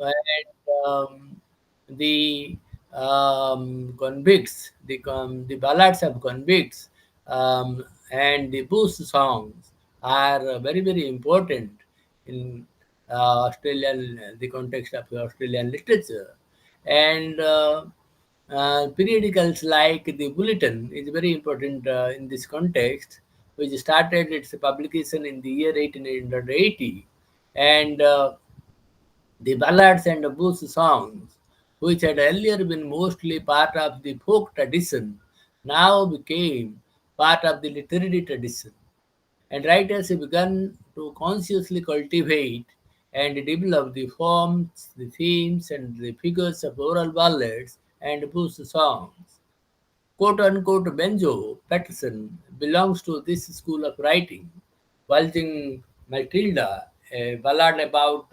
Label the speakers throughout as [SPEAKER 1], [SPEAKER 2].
[SPEAKER 1] and the convicts, the ballads of convicts, and the boost songs are very very important in the context of Australian literature, and periodicals like the Bulletin is very important in this context, which started its publication in the year 1880, and the ballads and blues songs, which had earlier been mostly part of the folk tradition, now became part of the literary tradition, and writers have begun to consciously cultivate and develop the forms, the themes, and the figures of oral ballads and blues songs. Quote unquote Benjo Patterson belongs to this school of writing. Bulging Matilda, a ballad about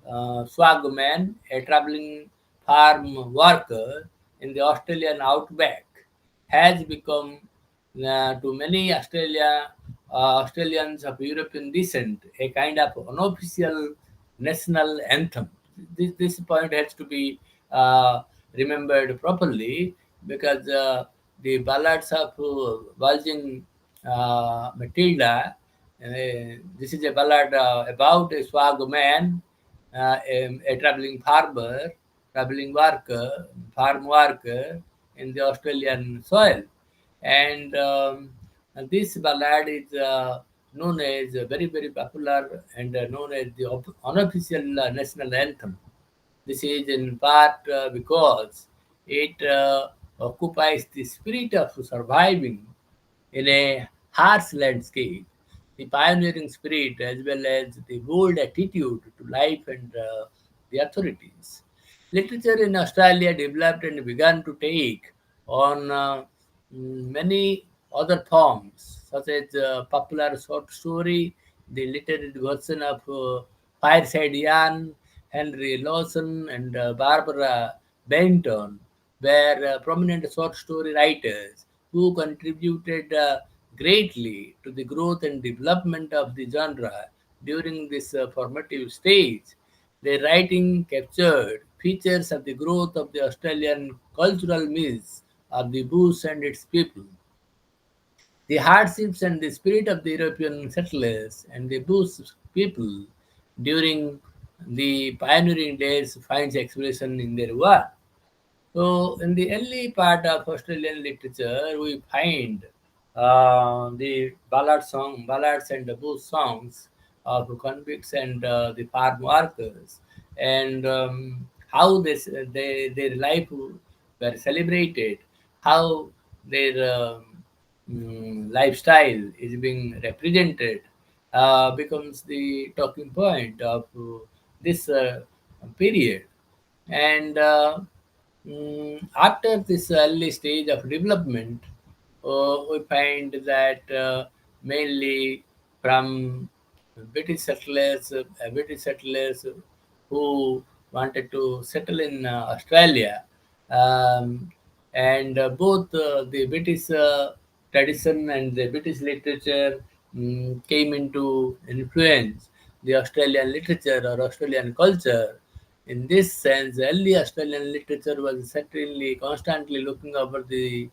[SPEAKER 1] Swagman, a traveling farm worker in the Australian outback, has become to many Australians of European descent a kind of unofficial national anthem. This point has to be remembered properly because the ballads of Bulging Matilda, this is a ballad about a swag man, a traveling farmer, traveling worker, farm worker in the Australian soil. And this ballad is known as very, very popular and known as the unofficial national anthem. This is in part because it occupies the spirit of surviving in a harsh landscape, the pioneering spirit as well as the bold attitude to life and the authorities. Literature in Australia developed and began to take on many other forms, such as popular short story, the literary version of Fireside Yarn, Henry Lawson, and Barbara Benton were prominent short story writers who contributed greatly to the growth and development of the genre during this formative stage. Their writing captured features of the growth of the Australian cultural myths of the bush and its people, the hardships and the spirit of the European settlers and the bush people during the pioneering days finds expression in their work. So, in the early part of Australian literature, we find the ballads and the bush songs of convicts and the farm workers, and how their life were celebrated, how their lifestyle is being represented, becomes the talking point of this period. And after this early stage of development, we find that mainly from British settlers who wanted to settle in Australia, um, and both the British tradition and the British literature came into influence the Australian literature or Australian culture. In this sense, early Australian literature was certainly constantly looking over the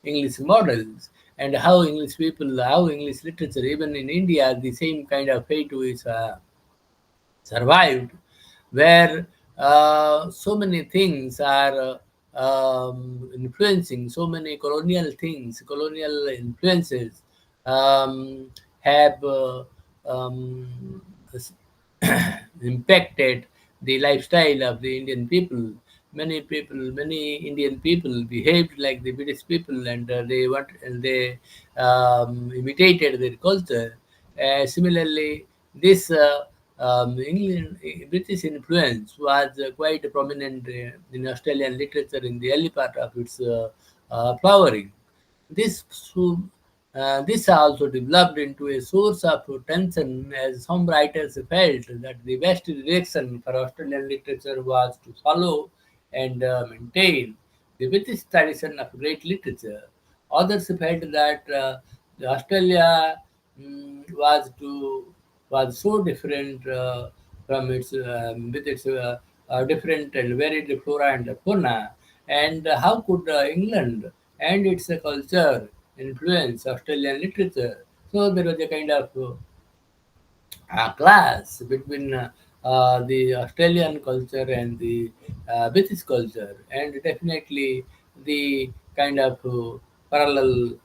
[SPEAKER 1] English models and how English literature, even in India, the same kind of fate is survived, where so many things are influencing, so many colonial things, colonial influences have s- impacted the lifestyle of the Indian people. Many Indian people behaved like the British people, and they imitated their culture. Similarly, this British influence was quite prominent in Australian literature in the early part of its flowering. This this also developed into a source of tension as some writers felt that the best direction for Australian literature was to follow and maintain the British tradition of great literature. Others felt that Australia was so different. from its with its different and varied flora and fauna. And how could England and its culture influence Australian literature? So there was a kind of clash between the Australian culture and the British culture, and definitely the kind of parallel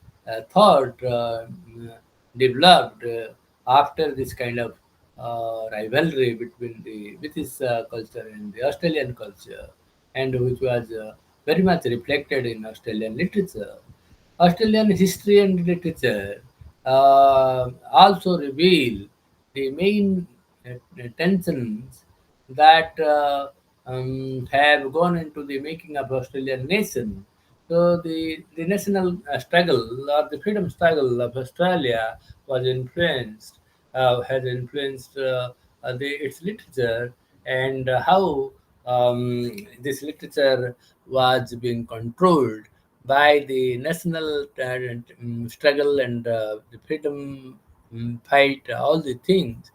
[SPEAKER 1] thought developed after this kind of rivalry between the British culture and the Australian culture, and which was very much reflected in Australian literature. Australian history and literature also reveal the main tensions that have gone into the making of Australian nation. So the national struggle or the freedom struggle of Australia was influenced, has influenced its literature, and how this literature was being controlled by the national struggle and the freedom fight, all the things.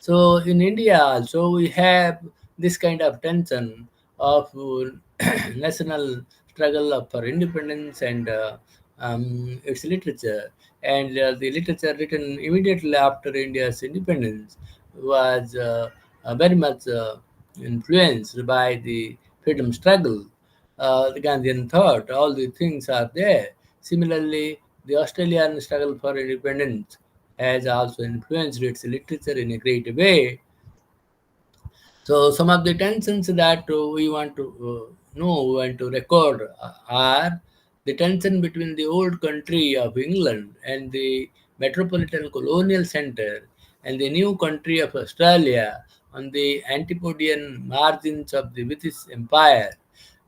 [SPEAKER 1] So in India also we have this kind of tension of national struggle for independence and its literature. And the literature written immediately after India's independence was very much influenced by the freedom struggle, the Gandhian thought, all the things are there. Similarly, the Australian struggle for independence has also influenced its literature in a great way. So some of the tensions that we want to know, we want to record are the tension between the old country of England and the metropolitan colonial center and the new country of Australia on the Antipodean margins of the British Empire,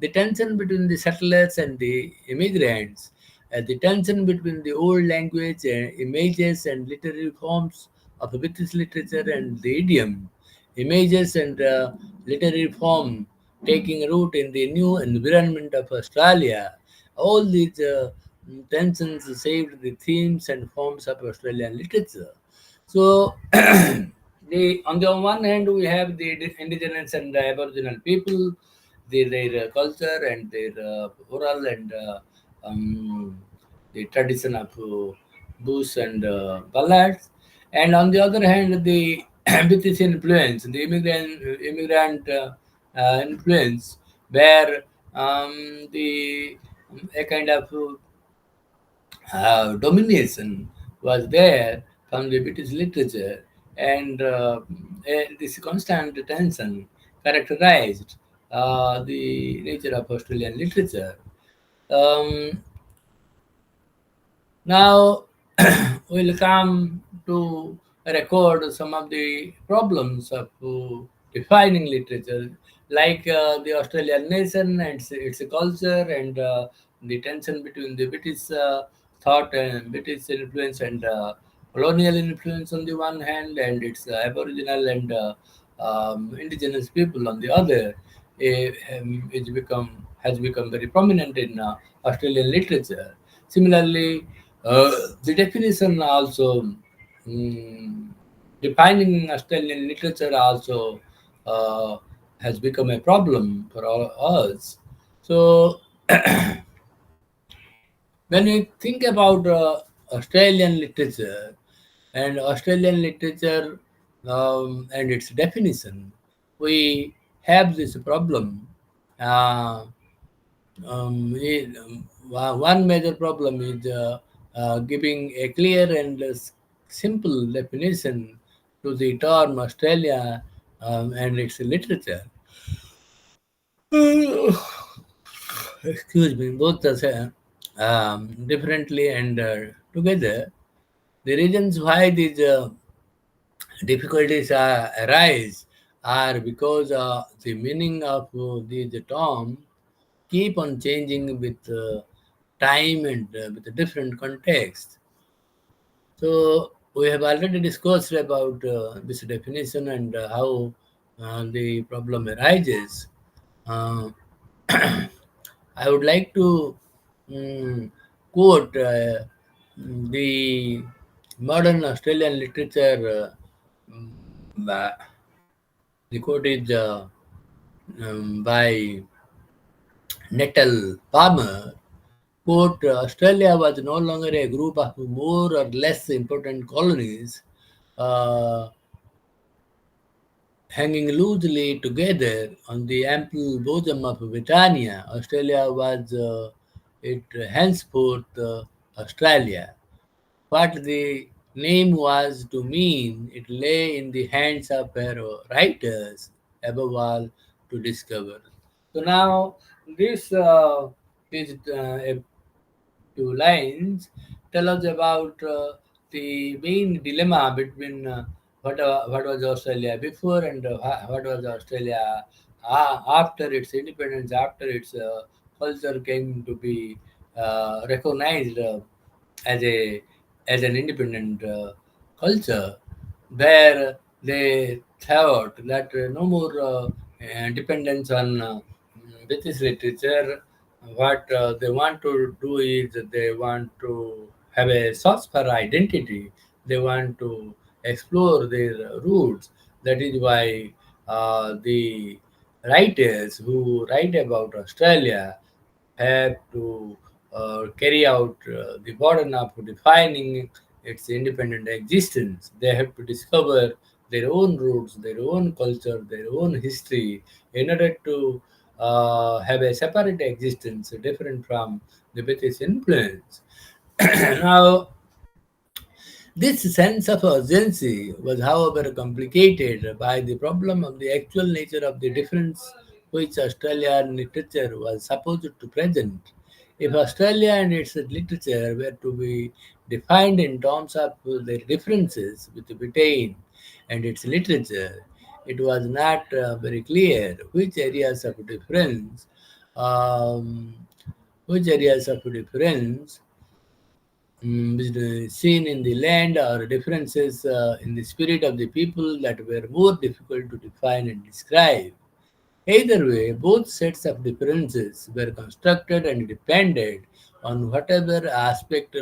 [SPEAKER 1] the tension between the settlers and the immigrants, the tension between the old language, images and literary forms of British literature and the idiom, images and literary form taking root in the new environment of Australia. All these tensions shaped the themes and forms of Australian literature. So, on the one hand, we have the indigenous and Aboriginal people, their culture and their oral and the tradition of booze and ballads, and on the other hand, the British influence, the immigrant influence, where the a kind of domination was there from the British literature, and this constant tension characterized the nature of Australian literature. Um, Now, we'll come to record some of the problems of defining literature, like the Australian nation and its culture, and the tension between the British thought and British influence and colonial influence on the one hand, and its Aboriginal and indigenous people on the other. Has become very prominent in Australian literature. Similarly, the definition also, mm, defining Australian literature also uh, has become a problem for all us. So when we think about Australian literature and its definition, we have this problem. Uh, One major problem is giving a clear and simple definition to the term Australia and its literature. Excuse me, both are differently and together. The reasons why these difficulties arise are because the meaning of the term keep on changing with time and with a different context. So we have already discussed about this definition and how the problem arises. Uh, I would like to mm, quote the modern Australian literature The quote is by Nettle Palmer. Quote, Australia was no longer a group of more or less important colonies uh, hanging loosely together on the ample bosom of Britannia. Australia was it henceforth Australia. What the name was to mean, it lay in the hands of her writers, above all, to discover. So now, this is a two lines tell us about the main dilemma between what was Australia before and what was Australia after its independence, after its culture came to be recognized as a as an independent culture, where they thought that no more dependence on British literature. What they want to do is they want to have a source for identity. They want to explore their roots. That is why the writers who write about Australia have to carry out the burden of defining its independent existence. They have to discover their own roots, their own culture, their own history in order to have a separate existence different from the British influence. Now, this sense of urgency was, however, complicated by the problem of the actual nature of the difference which Australian literature was supposed to present. If Australia and its literature were to be defined in terms of their differences with Britain and its literature, it was not very clear um, which areas of difference seen in the land or differences in the spirit of the people that were more difficult to define and describe. Either way, both sets of differences were constructed and depended on whatever aspect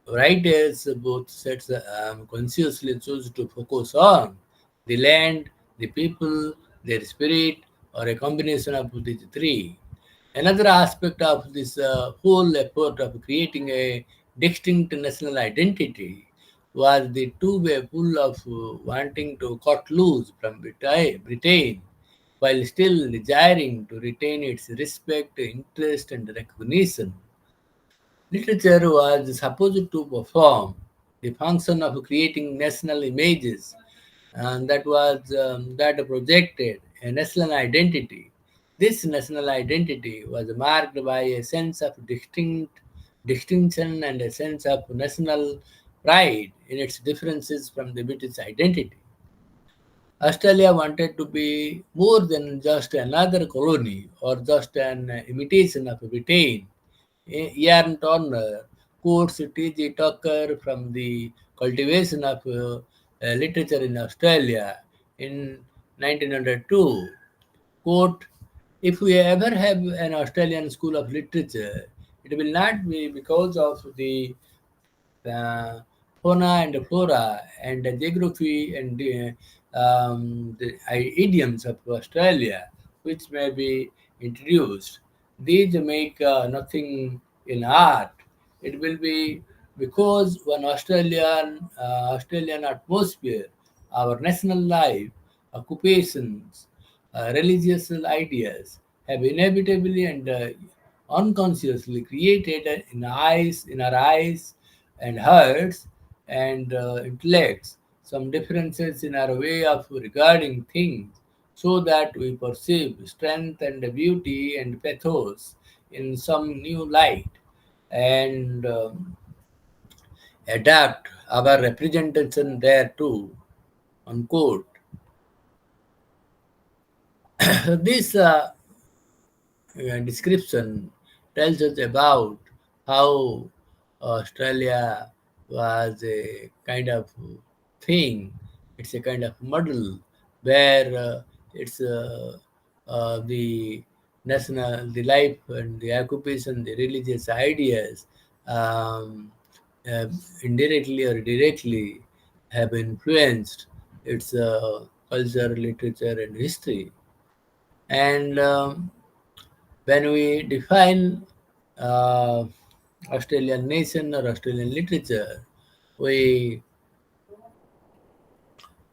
[SPEAKER 1] writers both sets consciously choose to focus on the land, the people, their spirit, or a combination of these three. Another aspect of this whole effort of creating a distinct national identity was the two-way pull of wanting to cut loose from Britain while still desiring to retain its respect, interest, and recognition. Literature was supposed to perform the function of creating national images, and that projected a national identity. This national identity was marked by a sense of distinction and a sense of national pride in its differences from the British identity. Australia wanted to be more than just another colony or just an imitation of Britain. Ian Turner quotes T.G. Tucker from the cultivation of literature in Australia in 1902. Quote, if we ever have an Australian school of literature, it will not be because of the fauna and flora and the geography and the idioms of Australia, which may be introduced. These make nothing in art. It will be because one Australian atmosphere, our national life, occupations, religious ideas have inevitably and unconsciously created in our eyes and hearts and intellects some differences in our way of regarding things, so that we perceive strength and beauty and pathos in some new light and adapt our representation thereto. Unquote. This description tells us about how Australia was a kind of thing. It's a kind of model where it's the the life and the occupation, the religious ideas, um, uh, indirectly or directly have influenced its culture, literature, and history. And when we define uh, Australian nation or Australian literature, we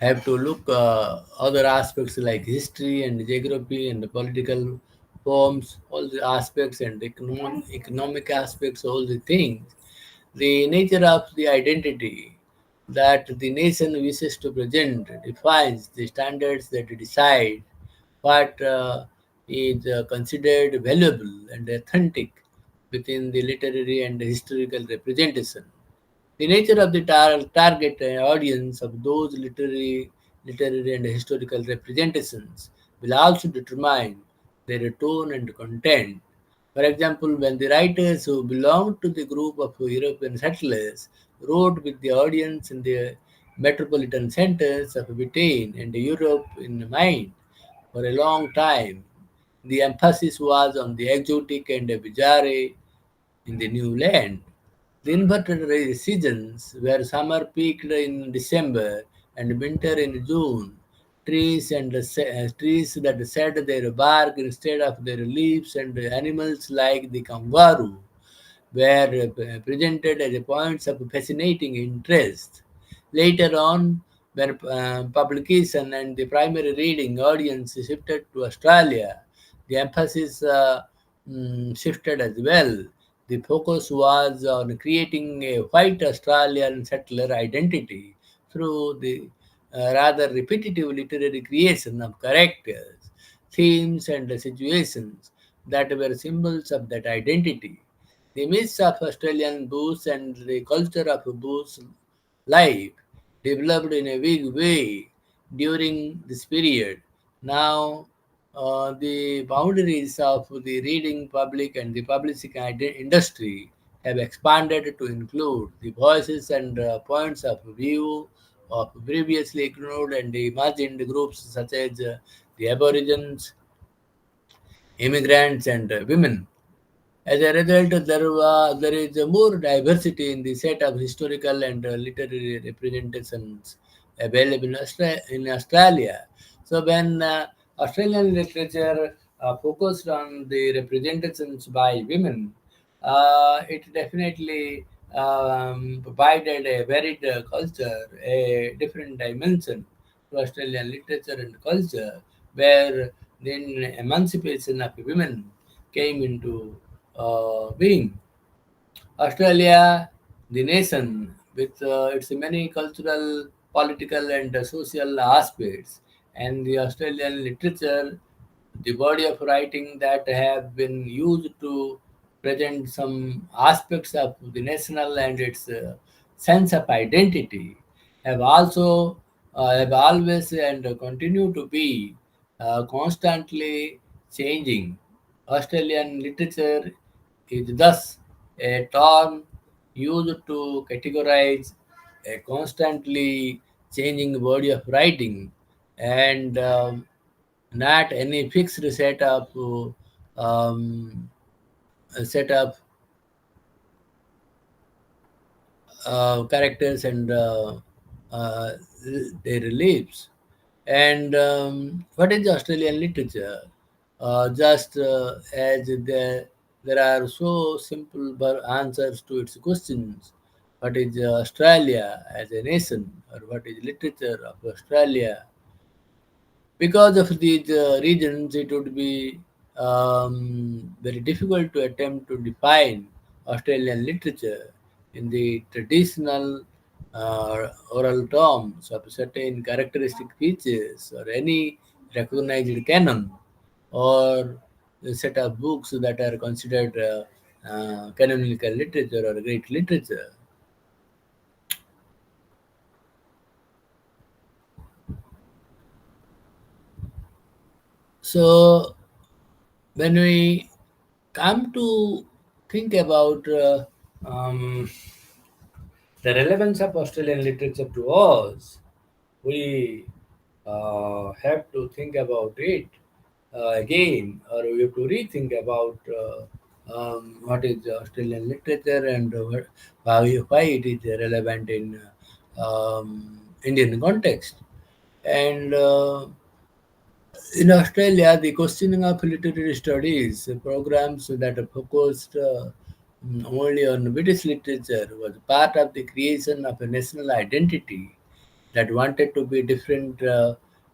[SPEAKER 1] have to look other aspects like history and geography and the political forms, all the aspects and economic aspects, all the things. The nature of the identity that the nation wishes to present defines the standards that decide what is considered valuable and authentic within the literary and historical representation. The nature of the target audience of those literary and historical representations will also determine their tone and content. For example, when the writers who belonged to the group of European settlers wrote with the audience in the metropolitan centers of Britain and Europe in mind for a long time, the emphasis was on the exotic and bizarre in the new land. The inverted seasons, where summer peaked in December and winter in June, trees that shed their bark instead of their leaves, and animals like the kangaroo were presented as points of fascinating interest. Later on, when publication and the primary reading audience shifted to Australia, the emphasis shifted as well. The focus was on creating a white Australian settler identity through the rather repetitive literary creation of characters, themes, and situations that were symbols of that identity. The myths of Australian bush and the culture of bush life developed in a big way during this period. Now, the boundaries of the reading public and the publishing industry have expanded to include the voices and points of view of previously ignored and imagined groups such as the Aborigines, immigrants, and women. As a result, there is more diversity in the set of historical and literary representations available in Australia. So, when Australian literature focused on the representations by women, it definitely provided a varied culture, a different dimension to Australian literature and culture, where then emancipation of women came into being. Australia, the nation, with its many cultural, political, and social aspects, and the Australian literature, the body of writing that have been used to present some aspects of the national and its sense of identity, have always and continue to be constantly changing. Australian literature is thus a term used to categorize a constantly changing body of writing, and not any fixed um, set of characters and uh, their lives. And what is Australian literature? Just as there are so simple answers to its questions. What is Australia as a nation, or what is literature of Australia? Because of these reasons, it would be very difficult to attempt to define Australian literature in the traditional oral terms of certain characteristic features or any recognized canon or a set of books that are considered canonical literature or great literature. So, when we come to think about the relevance of Australian literature to us, we have to think about it again, or we have to rethink about what is Australian literature and why it is relevant in Indian context. And in Australia, the questioning of literary studies programs that are focused only on British literature was part of the creation of a national identity that wanted to be different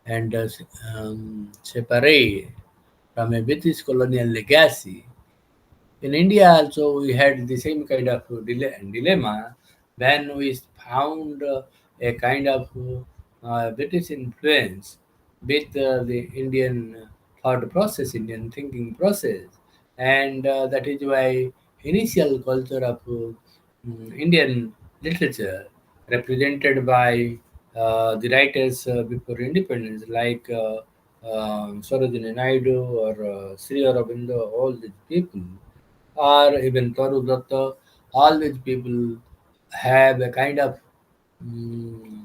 [SPEAKER 1] and separate from a British colonial legacy. In India also we had the same kind of dilemma when we found a kind of British influence with the Indian thought process, Indian thinking process, and that is why initial culture of Indian literature represented by the writers before independence like Sarojini Naidu or Sri Aurobindo, all these people or even Toru Datta, all these people have a kind of mm,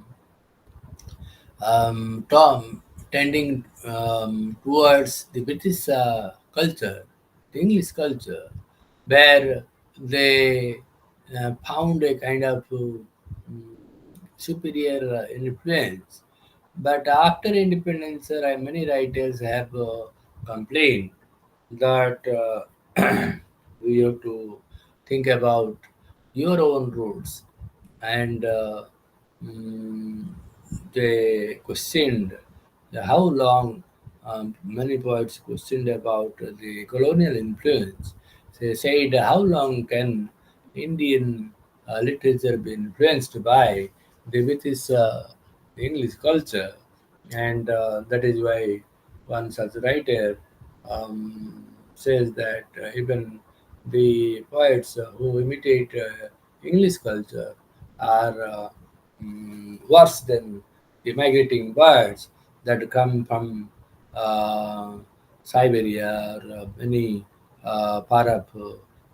[SPEAKER 1] tending towards the British culture, the English culture, where they found a kind of superior influence. But after independence, many writers have complained that we have to think about your own roots and mm, they questioned how long many poets questioned about the colonial influence. They said, how long can Indian literature be influenced by the British English culture? And that is why one such writer says that even the poets who imitate English culture are worse than the migrating birds that come from uh, Siberia or many far up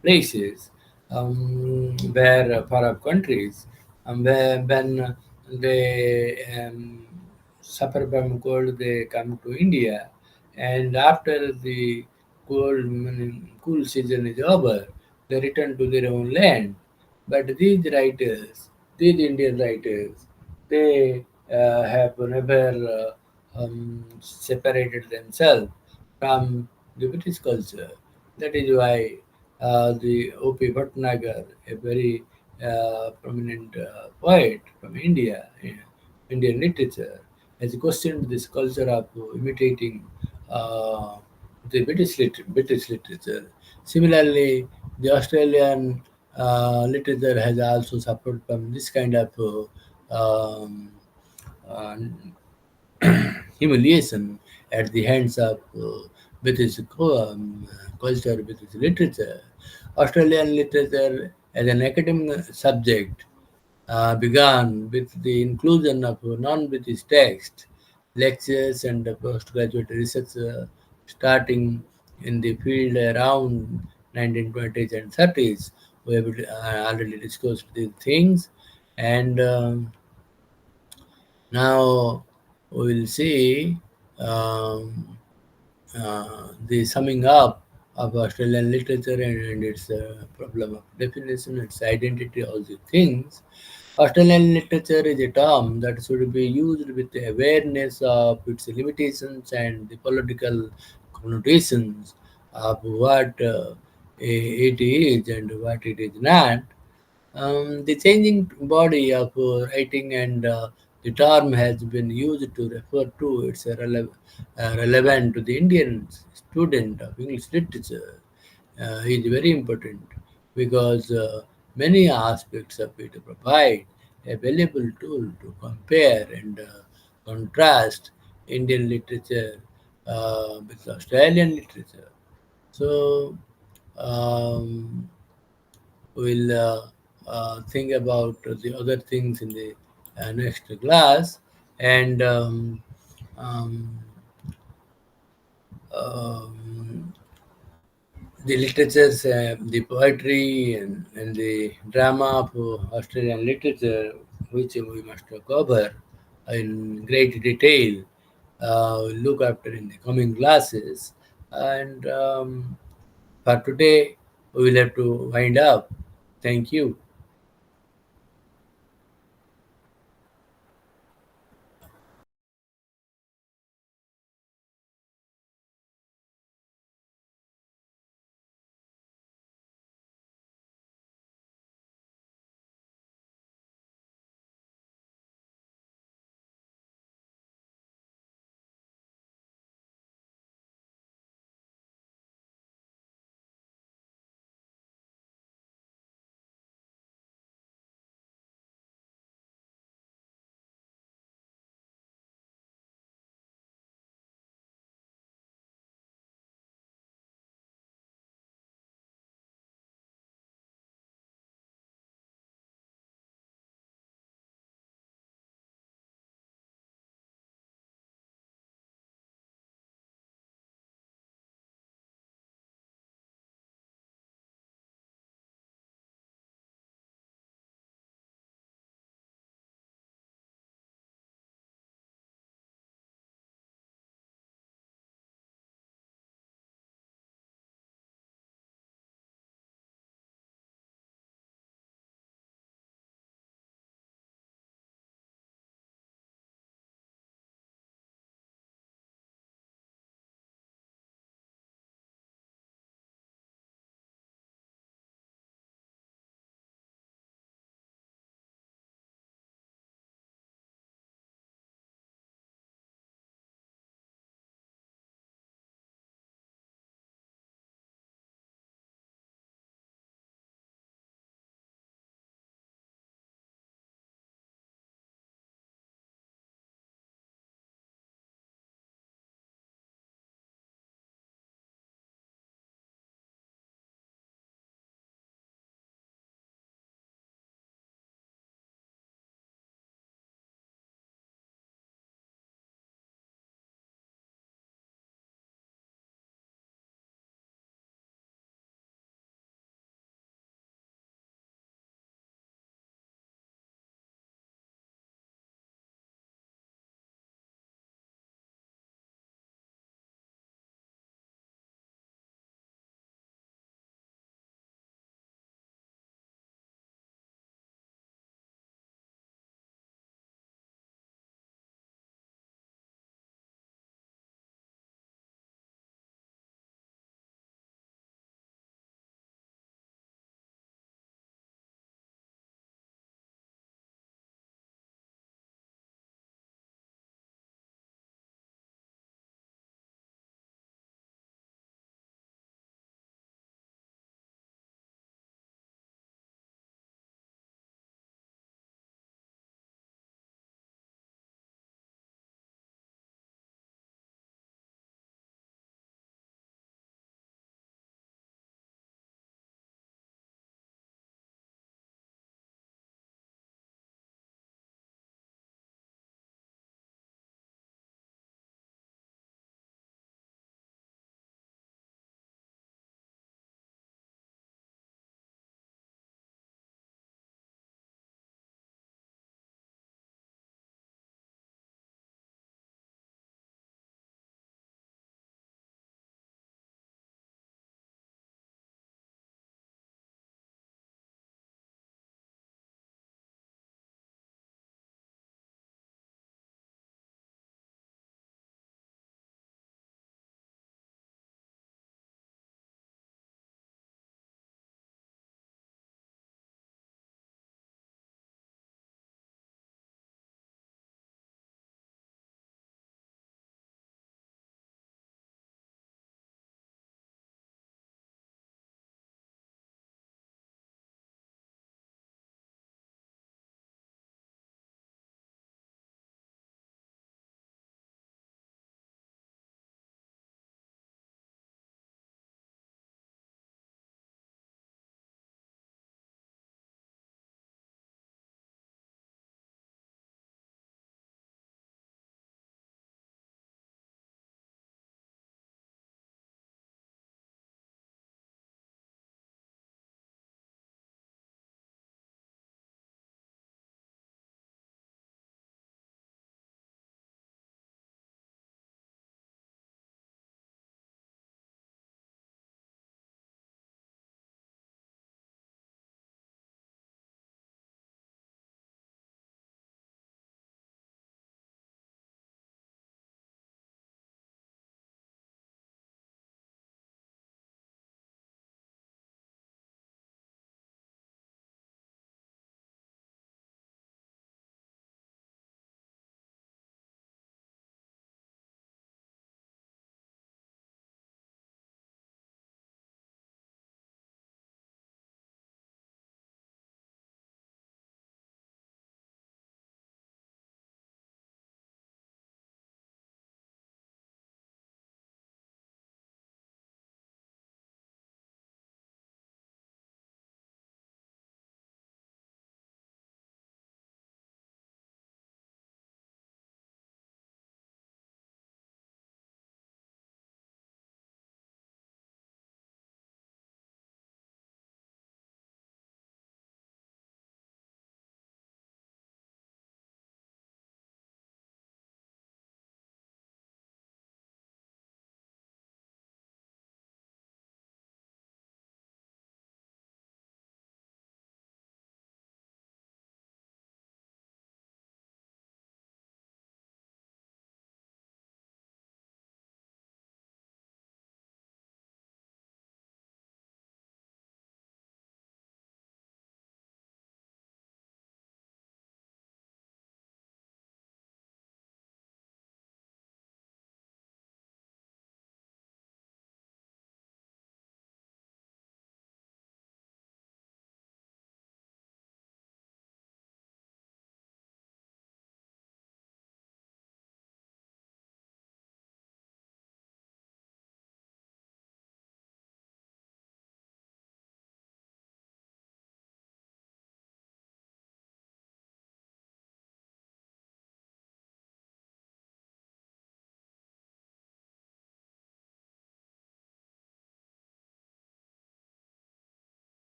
[SPEAKER 1] places, where far up countries, where when they suffer from cold, they come to India, and after the cool season is over, they return to their own land. But these writers, these Indian writers, they have never separated themselves from the British culture. That is why the O.P. Bhatnagar, a very prominent poet from India, Indian literature, has questioned this culture of imitating uh, the British literature. Similarly, the Australian literature has also suffered from this kind of uh, humiliation at the hands of culture, British literature. Australian literature as an academic subject began with the inclusion of non-British text, lectures, and postgraduate research starting in the field around 1920s and 30s. We have already discussed these things, and now we will see um, the summing up of Australian literature and its problem of definition, its identity, all these things. Australian literature is a term that should be used with awareness of its limitations and the political connotations of what it is and what it is not. The changing body of writing and the term has been used to refer to its relevant to the Indian student of English literature is very important because many aspects of it provide a valuable tool to compare and contrast Indian literature with Australian literature. So, um, we'll think about the other things in the next class and um, um, the literatures, the poetry and the drama of Australian literature, which we must cover in great detail, look after in the coming classes. And for today, we will have to wind up. Thank you.